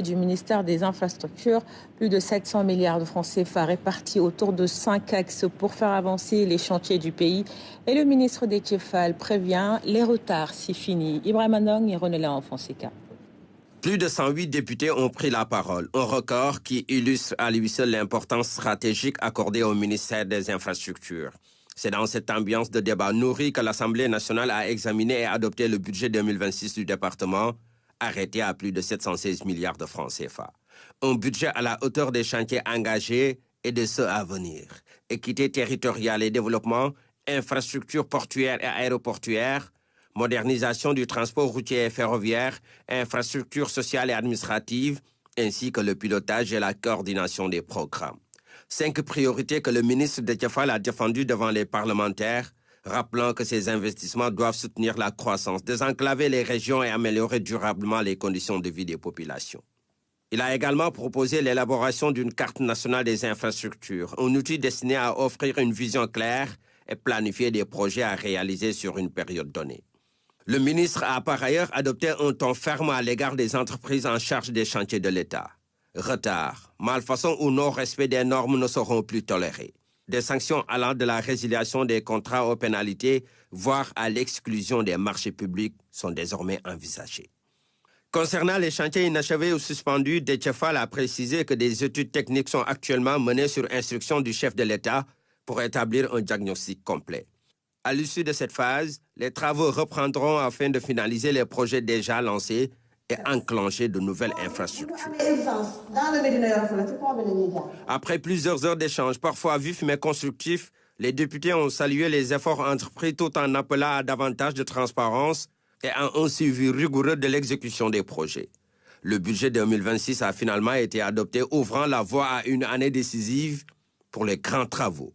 Du ministère des Infrastructures, plus de 700 milliards de francs CFA répartis autour de 5 axes pour faire avancer les chantiers du pays. Et le ministre Déthié Fall prévient, les retards, c'est fini. Ibrahim Andong et Ronela Fonseca. Plus de 108 députés ont pris la parole, un record qui illustre à lui seul l'importance stratégique accordée au ministère des Infrastructures. C'est dans cette ambiance de débat nourri que l'Assemblée nationale a examiné et adopté le budget 2026 du département, arrêté à plus de 716 milliards de francs CFA. Un budget à la hauteur des chantiers engagés et de ceux à venir. Équité territoriale et développement, infrastructures portuaires et aéroportuaires, modernisation du transport routier et ferroviaire, infrastructures sociales et administratives, ainsi que le pilotage et la coordination des programmes. 5 priorités que le ministre Déthié Fall a défendues devant les parlementaires, rappelant que ces investissements doivent soutenir la croissance, désenclaver les régions et améliorer durablement les conditions de vie des populations. Il a également proposé l'élaboration d'une carte nationale des infrastructures, un outil destiné à offrir une vision claire et planifier des projets à réaliser sur une période donnée. Le ministre a par ailleurs adopté un ton ferme à l'égard des entreprises en charge des chantiers de l'État. Retard, malfaçon ou non-respect des normes ne seront plus tolérés. Des sanctions allant de la résiliation des contrats aux pénalités, voire à l'exclusion des marchés publics, sont désormais envisagées. Concernant les chantiers inachevés ou suspendus, Déthié Fall a précisé que des études techniques sont actuellement menées sur instruction du chef de l'État pour établir un diagnostic complet. À l'issue de cette phase, les travaux reprendront afin de finaliser les projets déjà lancés et enclencher de nouvelles infrastructures. Après plusieurs heures d'échanges, parfois vifs mais constructifs, les députés ont salué les efforts entrepris tout en appelant à davantage de transparence et à un suivi rigoureux de l'exécution des projets. Le budget 2026 a finalement été adopté, ouvrant la voie à une année décisive pour les grands travaux.